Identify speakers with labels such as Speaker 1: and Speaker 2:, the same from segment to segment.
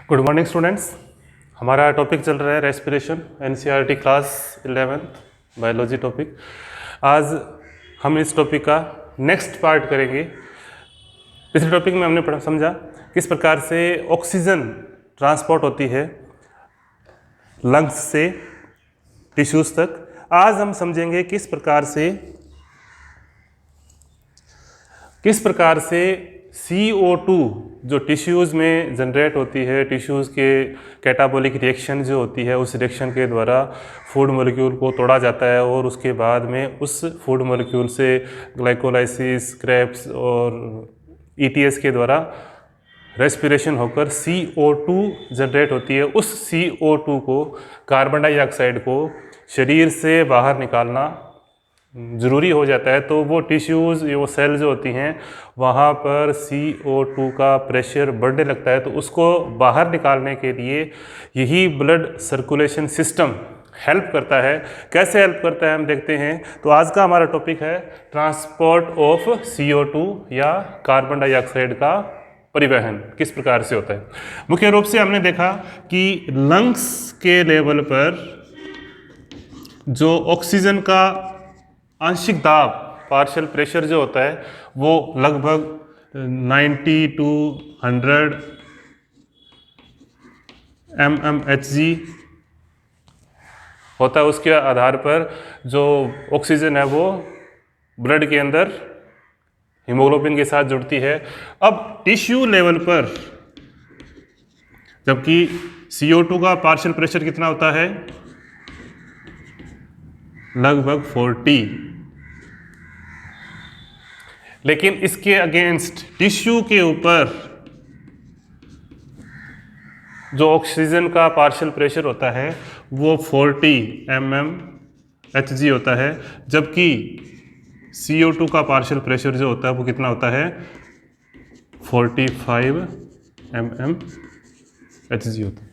Speaker 1: Good morning students. हमारा topic चल रहा है respiration, NCERT class 11th biology topic. आज हम इस टॉपिक का नेक्स्ट पार्ट करेंगे। पिछले टॉपिक में हमने समझा किस प्रकार से ऑक्सीजन ट्रांसपोर्ट होती है लंग्स से टिश्यूज़ तक। आज हम समझेंगे किस प्रकार से CO2 जो टिश्यूज़ में जनरेट होती है, टिश्यूज़ के कैटाबॉलिक रिएक्शन जो होती है, उस रिएक्शन के द्वारा फूड मॉलिक्यूल को तोड़ा जाता है और उसके बाद में उस फूड मॉलिक्यूल से ग्लाइकोलाइसिस, क्रेब्स और ETS के द्वारा रेस्पिरेशन होकर CO2 जनरेट होती है। उस CO2 को, कार्बन डाइऑक्साइड को शरीर से बाहर निकालना ज़रूरी हो जाता है। तो वो टिश्यूज़, वो सेल जो होती हैं, वहाँ पर CO2 का प्रेशर बढ़ने लगता है। तो उसको बाहर निकालने के लिए यही ब्लड सर्कुलेशन सिस्टम हेल्प करता है। कैसे हेल्प करता है हम देखते हैं। तो आज का हमारा टॉपिक है ट्रांसपोर्ट ऑफ CO2 या कार्बन डाइऑक्साइड का परिवहन किस प्रकार से होता है। मुख्य रूप से हमने देखा कि लंग्स के लेवल पर जो ऑक्सीजन का आंशिक दाब, पार्शियल प्रेशर जो होता है, वो लगभग 90 to 100 mmHg होता है। उसके आधार पर जो ऑक्सीजन है वो ब्लड के अंदर हीमोग्लोबिन के साथ जुड़ती है। अब टिश्यू लेवल पर जबकि CO2 का पार्शियल प्रेशर कितना होता है, लगभग 40, लेकिन इसके अगेंस्ट टिश्यू के ऊपर जो ऑक्सीजन का पार्शियल प्रेशर होता है वो 40 mmHg होता है, जबकि CO2 का पार्शियल प्रेशर जो होता है वो कितना होता है, 45 mmHg होता है।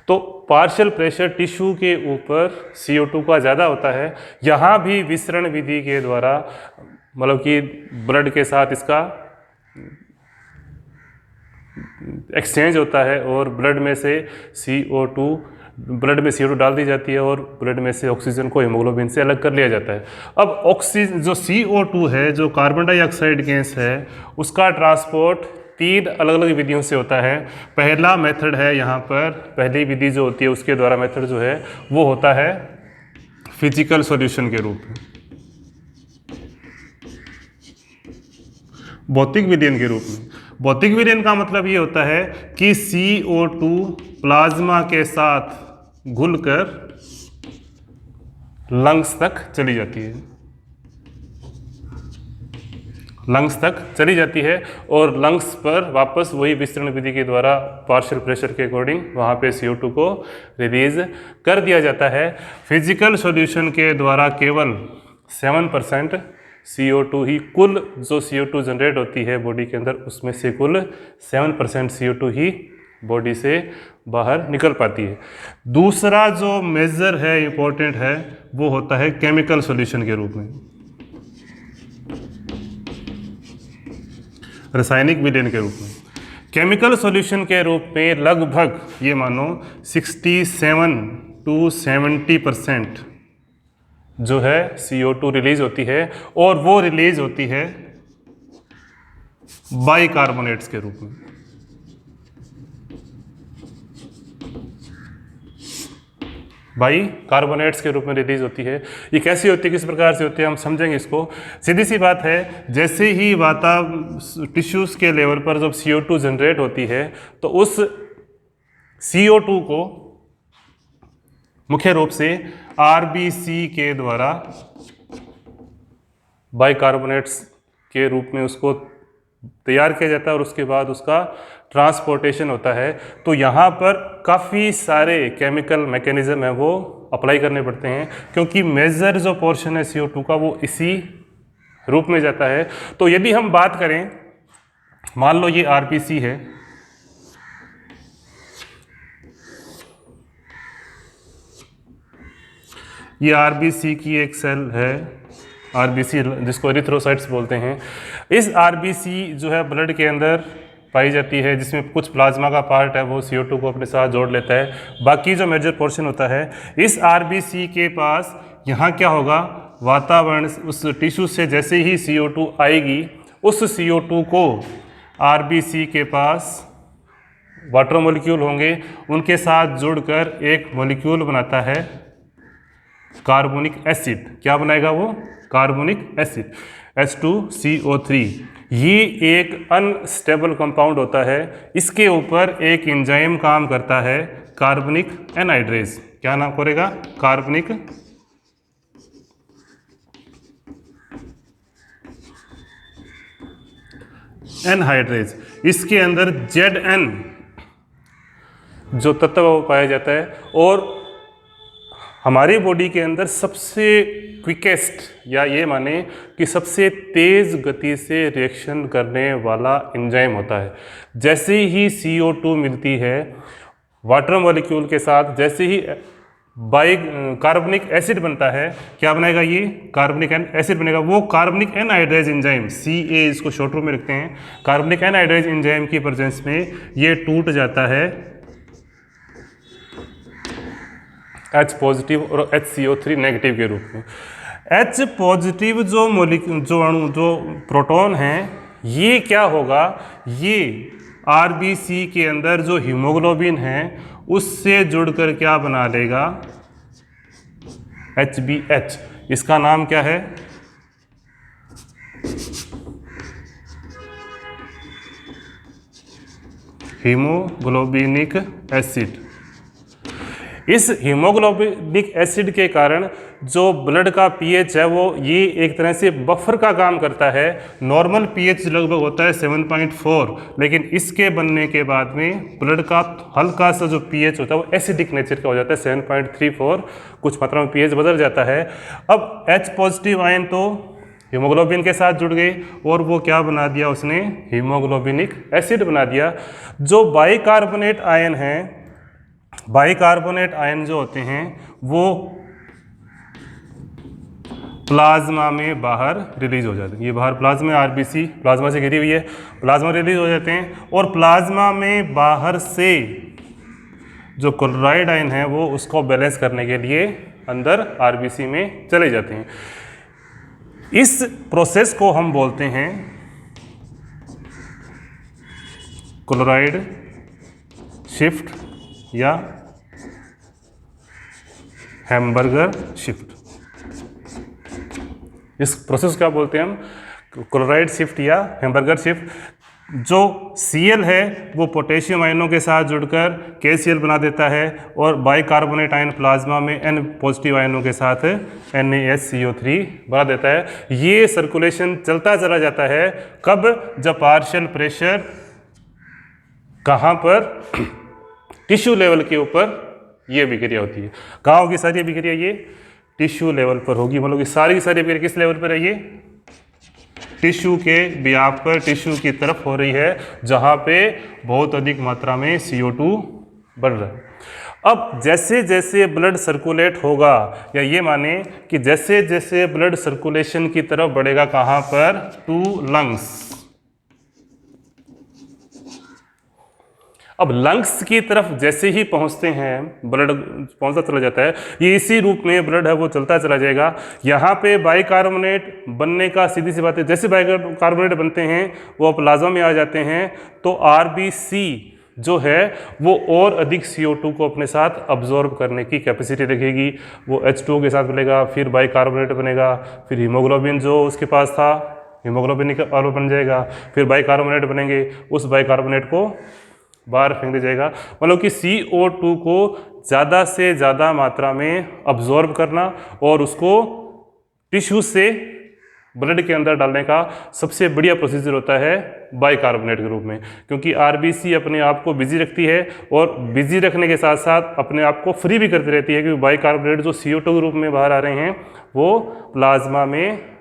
Speaker 1: तो पार्शियल प्रेशर टिश्यू के ऊपर CO2 का ज़्यादा होता है। यहाँ भी विसरण विधि के द्वारा, मतलब कि ब्लड के साथ इसका एक्सचेंज होता है और ब्लड में CO2 डाल दी जाती है और ब्लड में से ऑक्सीजन को हीमोग्लोबिन से अलग कर लिया जाता है। अब ऑक्सीजन जो CO2 है, जो कार्बन डाइऑक्साइड गैस है, उसका ट्रांसपोर्ट 3 अलग अलग विधियों से होता है। पहला मेथड है, यहाँ पर पहली विधि जो होती है उसके द्वारा मेथड जो है वो होता है फिजिकल सॉल्यूशन के रूप में, भौतिक विलयन के रूप में। भौतिक विलयन का मतलब ये होता है कि CO2 प्लाज्मा के साथ घुलकर लंग्स तक चली जाती है, और लंग्स पर वापस वही विसरण विधि के द्वारा पार्शियल प्रेशर के अकॉर्डिंग वहाँ पे CO2 को रिलीज कर दिया जाता है। फिजिकल सॉल्यूशन के द्वारा केवल 7% CO2 ही, कुल जो CO2 जनरेट होती है बॉडी के अंदर, उसमें से कुल 7% CO2 ही बॉडी से बाहर निकल पाती है। दूसरा जो मेजर है, इम्पोर्टेंट है, वो होता है केमिकल सॉल्यूशन के रूप में, रासायनिक विलयन के रूप में। केमिकल सॉल्यूशन के रूप में लगभग ये मानो 67 to 70% जो है CO2 रिलीज होती है, और वो रिलीज होती है बाइकार्बोनेट्स के रूप में। बाइकार्बोनेट्स के रूप में रिलीज होती है। ये कैसी होती है, किस प्रकार से होती है, हम समझेंगे इसको। सीधी सी बात है, जैसे ही टिश्यूज़ के लेवल पर जब CO2 जनरेट होती है तो उस CO2 को मुख्य रूप से RBC के द्वारा बाइकार्बोनेट्स के रूप में उसको तैयार किया जाता है और उसके बाद उसका ट्रांसपोर्टेशन होता है। तो यहाँ पर काफ़ी सारे केमिकल मैकेनिज्म है वो अप्लाई करने पड़ते हैं, क्योंकि मेजर जो पोर्शन है CO2 का वो इसी रूप में जाता है। तो यदि हम बात करें, मान लो ये RBC है, ये RBC की एक सेल है, RBC जिसको एरिथ्रोसाइट्स बोलते हैं। इस RBC जो है ब्लड के अंदर पाई जाती है, जिसमें कुछ प्लाज्मा का पार्ट है वो CO2 को अपने साथ जोड़ लेता है, बाकी जो मेजर पोर्शन होता है इस RBC के पास यहाँ क्या होगा, वातावरण उस टिश्यू से जैसे ही CO2 आएगी उस CO2 को RBC के पास वाटर मॉलिक्यूल होंगे, उनके साथ जुड़कर एक मॉलिक्यूल बनाता है कार्बोनिक एसिड। क्या बनाएगा वो, कार्बोनिक एसिड H2CO3। ये एक अनस्टेबल कंपाउंड होता है, इसके ऊपर एक एंजाइम काम करता है कार्बनिक एनहाइड्रेज। क्या नाम करेगा, कार्बनिक एनहाइड्रेज। इसके अंदर Zn जो तत्व वो पाया जाता है, और हमारी बॉडी के अंदर सबसे क्विकेस्ट या ये माने कि सबसे तेज़ गति से रिएक्शन करने वाला एंजाइम होता है। जैसे ही CO2 मिलती है वाटर मॉलिक्यूल के साथ, जैसे ही कार्बनिक एसिड बनता है, क्या बनाएगा ये, कार्बनिक एसिड बनेगा। वो कार्बनिक एनहाइड्रेज एंजाइम Ca इसको शॉर्ट रूप में रखते हैं, कार्बनिक एनहाइड्रेज एंजाइम की प्रेजेंस में ये टूट जाता है H पॉजिटिव और HCO3 नेगेटिव के रूप में। H पॉजिटिव जो अणु जो प्रोटॉन हैं, ये क्या होगा, ये RBC के अंदर जो हीमोग्लोबिन है उससे जुड़कर क्या बना लेगा, HbH। इसका नाम क्या है, हीमोग्लोबिनिक एसिड। इस हीमोग्लोबिनिक एसिड के कारण जो ब्लड का pH है वो ये एक तरह से बफर का काम करता है। नॉर्मल pH लगभग होता है 7.4, लेकिन इसके बनने के बाद में ब्लड का हल्का सा जो pH होता है वो एसिडिक नेचर का हो जाता है 7.34, कुछ मात्रा में pH बदल जाता है। अब H पॉजिटिव आयन तो हीमोग्लोबिन के साथ जुड़ गए और वो क्या बना दिया उसने, हीमोग्लोबिनिक एसिड बना दिया। जो बाइकार्बोनेट आयन है, बाइकार्बोनेट आयन जो होते हैं वो प्लाज्मा में बाहर रिलीज हो जाते हैं। ये बाहर प्लाज्मा, RBC प्लाज्मा से घिरी हुई है, प्लाज्मा रिलीज हो जाते हैं, और प्लाज्मा में बाहर से जो क्लोराइड आयन है वो उसको बैलेंस करने के लिए अंदर RBC में चले जाते हैं। इस प्रोसेस को हम बोलते हैं क्लोराइड शिफ्ट या हैम्बर्गर शिफ्ट। इस प्रोसेस क्या बोलते हैं हम, क्लोराइड शिफ्ट या हैम्बर्गर शिफ्ट। जो Cl है वो पोटेशियम आयनों के साथ जुड़कर KCl बना देता है, और बाइकार्बोनेट आयन प्लाज्मा में N पॉजिटिव आयनों के साथ NaSCO3 बना देता है। ये सर्कुलेशन चलता चला जाता है, कब, जब पार्शियल प्रेशर कहाँ पर, टिश्यू लेवल के ऊपर ये अभिक्रिया होती है। कहाँ होगी सारी अभिक्रिया, ये टिश्यू लेवल पर होगी। मतलब कि सारी की सारी अभिक्रिया किस लेवल पर है, ये टिश्यू के व्याप पर, टिश्यू की तरफ हो रही है, जहाँ पे बहुत अधिक मात्रा में CO2 बढ़ रहा है। अब जैसे जैसे ब्लड सर्कुलेट होगा, या ये माने कि जैसे जैसे ब्लड सर्कुलेशन की तरफ बढ़ेगा, कहाँ पर, टू लंग्स। अब लंग्स की तरफ जैसे ही पहुंचते हैं, ब्लड पहुंचता चला जाता है, ये इसी रूप में ब्लड है वो चलता चला जाएगा। यहाँ पे बाइकार्बोनेट बनने का सीधी सी बात है, जैसे बाइकार्बोनेट बनते हैं वो प्लाज्मा में आ जाते हैं, तो RBC जो है वो और अधिक CO2 को अपने साथ अब्जॉर्ब करने की कैपेसिटी रखेगी। वो H2O के साथ मिलेगा, फिर बाइकार्बोनेट बनेगा, फिर हीमोग्लोबिन जो उसके पास था हीमोग्लोबिन का बन जाएगा, फिर बाइकार्बोनेट बनेंगे, उस बाइकार्बोनेट को बाहर फेंक दिया जाएगा। मतलब कि CO2 को ज़्यादा से ज़्यादा मात्रा में अब्जॉर्ब करना और उसको टिश्यू से ब्लड के अंदर डालने का सबसे बढ़िया प्रोसीजर होता है बाइकार्बोनेट के रूप में, क्योंकि RBC अपने आप को बिजी रखती है, और बिजी रखने के साथ साथ अपने आप को फ्री भी करती रहती है, क्योंकि बाइकार्बोनेट जो CO2 के रूप में बाहर आ रहे हैं वो प्लाज्मा में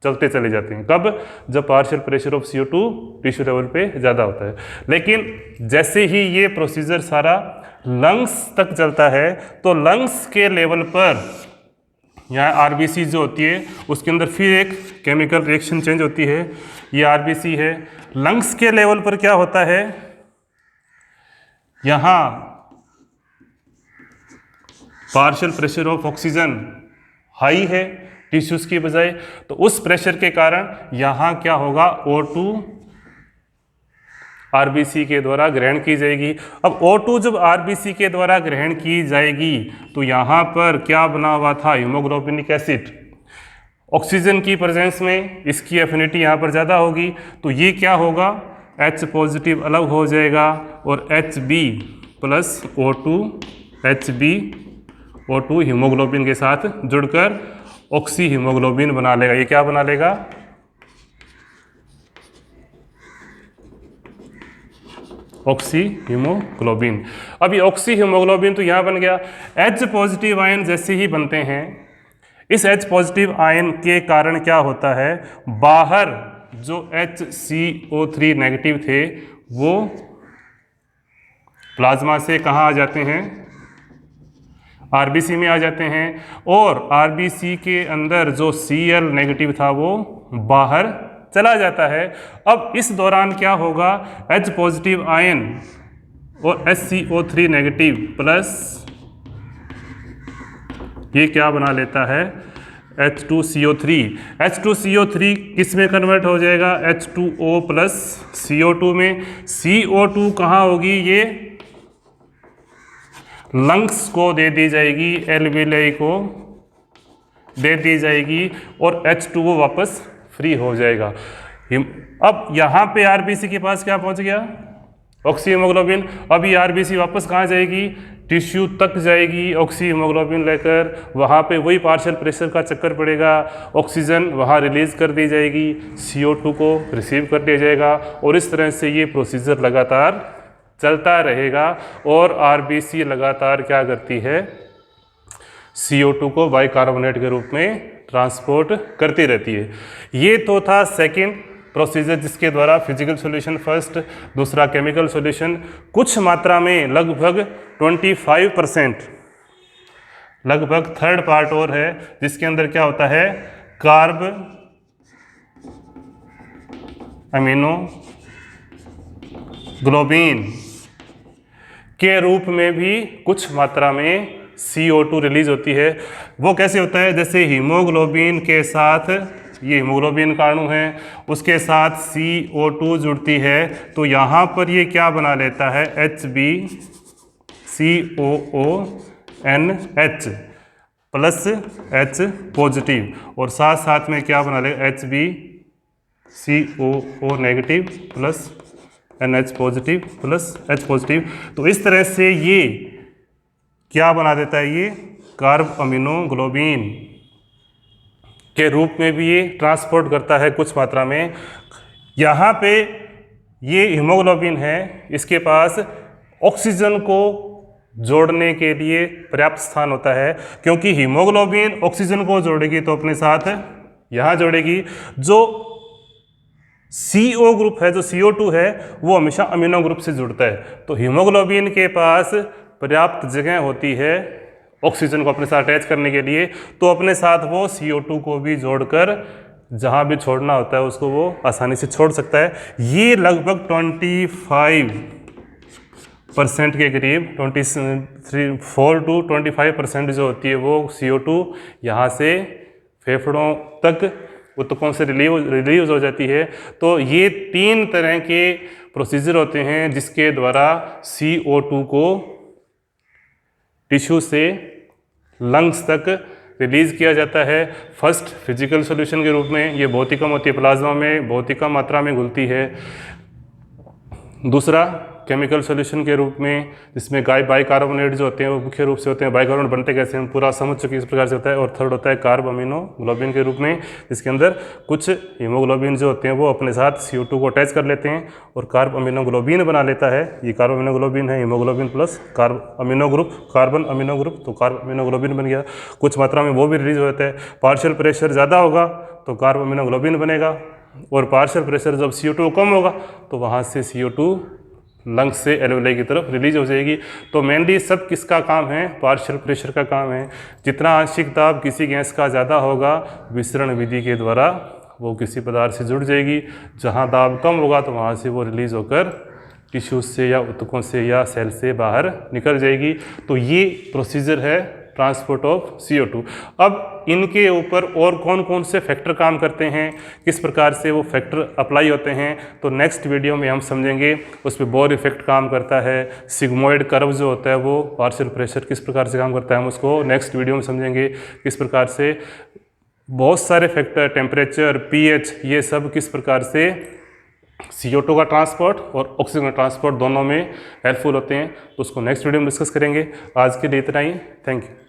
Speaker 1: चलते चले जाते हैं। कब, जब partial pressure of CO2 tissue level पे ज़्यादा होता है। लेकिन जैसे ही ये प्रोसीजर सारा लंग्स तक चलता है, तो लंग्स के लेवल पर यहाँ RBC जो होती है उसके अंदर फिर एक केमिकल रिएक्शन चेंज होती है। ये आरबीसी है। लंग्स के लेवल पर क्या होता है, यहाँ partial pressure of oxygen high है टिश्यूज की बजाय, तो उस प्रेशर के कारण यहाँ क्या होगा, O2 आरबीसी के द्वारा ग्रहण की जाएगी। अब O2 जब आरबीसी के द्वारा ग्रहण की जाएगी तो यहाँ पर क्या बना हुआ था, हीमोग्लोबिनिक एसिड। ऑक्सीजन की प्रेजेंस में इसकी एफिनिटी यहाँ पर ज़्यादा होगी, तो ये क्या होगा, H पॉजिटिव अलग हो जाएगा और HB plus O2 HB O2 haemoglobin के साथ जुड़कर ऑक्सी हीमोग्लोबिन बना लेगा। ये क्या बना लेगा, ऑक्सी हीमोग्लोबिन। अब ये ऑक्सी हीमोग्लोबिन तो यहाँ बन गया। H पॉजिटिव आयन जैसे ही बनते हैं, इस H पॉजिटिव आयन के कारण क्या होता है, बाहर जो HCO3 नेगेटिव थे वो प्लाज्मा से कहाँ आ जाते हैं, आरबीसी में आ जाते हैं, और आरबीसी के अंदर जो Cl नेगेटिव था वो बाहर चला जाता है। अब इस दौरान क्या होगा, H पॉजिटिव आयन और HCO3 नेगेटिव प्लस ये क्या बना लेता है, H2CO3। H2CO3 किस में कन्वर्ट हो जाएगा, H2O प्लस CO2 में। CO2 कहाँ होगी, ये लंग्स को दे दी जाएगी, एल्विलाई को दे दी जाएगी और H2O वापस फ्री हो जाएगा। अब यहाँ पे आरबीसी के पास क्या पहुँच गया, ऑक्सी हीमोग्लोबिन। अब ये आरबीसी वापस कहाँ जाएगी, टिश्यू तक जाएगी ऑक्सी हीमोग्लोबिन लेकर। वहाँ पे वही पार्शियल प्रेशर का चक्कर पड़ेगा, ऑक्सीजन वहाँ रिलीज कर दी जाएगी, CO2 को रिसीव कर दिया जाएगा, और इस तरह से ये प्रोसीजर लगातार चलता रहेगा। और आरबीसी लगातार क्या करती है, CO2 को बाइकार्बोनेट के रूप में ट्रांसपोर्ट करती रहती है। ये तो था सेकंड प्रोसीजर जिसके द्वारा फिजिकल सॉल्यूशन फर्स्ट, दूसरा केमिकल सॉल्यूशन। कुछ मात्रा में लगभग 25%, लगभग थर्ड पार्ट और है जिसके अंदर क्या होता है, कार्ब अमीनो ग्लोबिन के रूप में भी कुछ मात्रा में CO2 रिलीज होती है। वो कैसे होता है, जैसे हीमोग्लोबिन के साथ, ये हीमोग्लोबिन का अणु है, उसके साथ CO2 जुड़ती है, तो यहाँ पर ये क्या बना लेता है, HbCOONH प्लस H पॉजिटिव, और साथ साथ में क्या बना लेगा, HbCOO negative plus NH positive plus H positive. तो इस तरह से ये क्या बना देता है, ये कार्ब अमीनो ग्लोबिन के रूप में भी ये ट्रांसपोर्ट करता है कुछ मात्रा में। यहाँ पे ये हीमोग्लोबिन है, इसके पास ऑक्सीजन को जोड़ने के लिए पर्याप्त स्थान होता है, क्योंकि हीमोग्लोबिन ऑक्सीजन को जोड़ेगी तो अपने साथ यहाँ जोड़ेगी। जो CO ग्रुप है, जो CO2 है, वो हमेशा अमीनो ग्रुप से जुड़ता है, तो हीमोग्लोबिन के पास पर्याप्त जगह होती है ऑक्सीजन को अपने साथ अटैच करने के लिए, तो अपने साथ वो CO2 को भी जोड़कर जहाँ भी छोड़ना होता है उसको वो आसानी से छोड़ सकता है। ये लगभग 25% के करीब, 4 to 25% जो होती है वो CO2 यहाँ से फेफड़ों तक ऊतकों से रिलीज हो जाती है। तो ये 3 तरह के प्रोसीजर होते हैं जिसके द्वारा CO2 को टिश्यू से लंग्स तक रिलीज़ किया जाता है। फर्स्ट फिजिकल सॉल्यूशन के रूप में, ये बहुत ही कम होती है, प्लाज्मा में बहुत ही कम मात्रा में घुलती है। दूसरा केमिकल सॉल्यूशन के रूप में, जिसमें बाइकार्बोनेट जो होते हैं वो मुख्य रूप से होते हैं। बाइकार्बोनेट बनते कैसे हम पूरा समझ चुके, इस प्रकार से होता है। और थर्ड होता है कार्ब अमीनो ग्लोबिन के रूप में, जिसके अंदर कुछ हीमोग्लोबिन जो होते हैं वो अपने साथ CO2 को अटैच कर लेते हैं और कार्ब अमीनो ग्लोबिन बना लेता है। ये कार्ब अमीनो ग्लोबिन है, haemoglobin plus carb amino group, carbon amino group, तो कार्ब अमीनो ग्लोबिन बन गया। कुछ मात्रा में वो भी रिलीज हो जाता है। पार्शियल प्रेशर ज़्यादा होगा तो कार्ब अमीनो ग्लोबिन बनेगा, और पार्शियल प्रेशर जब CO2 कम होगा तो वहाँ से CO2 लंग्स से एल्वेलाई की तरफ रिलीज हो जाएगी। तो मेनली सब किसका काम है, पार्शियल प्रेशर का काम है। जितना आंशिक दाब किसी गैस का ज़्यादा होगा, विसरण विधि के द्वारा वो किसी पदार्थ से जुड़ जाएगी, जहाँ दाब कम होगा तो वहाँ से वो रिलीज़ होकर टिश्यूज़ से या ऊतकों से या सेल से बाहर निकल जाएगी। तो ये प्रोसीजर है ट्रांसपोर्ट ऑफ CO2। अब इनके ऊपर और कौन कौन से फैक्टर काम करते हैं, किस प्रकार से वो फैक्टर अप्लाई होते हैं, तो नेक्स्ट वीडियो में हम समझेंगे। उस पर बोर इफेक्ट काम करता है, सिग्मोइड कर्व जो होता है वो पार्शियल प्रेशर किस प्रकार से काम करता है, हम उसको नेक्स्ट वीडियो में समझेंगे। किस प्रकार से बहुत सारे फैक्टर, टेम्परेचर, pH, ये सब किस प्रकार से CO2 का ट्रांसपोर्ट और ऑक्सीजन का ट्रांसपोर्ट दोनों में हेल्पफुल होते हैं। तो उसको नेक्स्ट वीडियो में डिस्कस करेंगे। आज के लिए इतना ही, थैंक यू।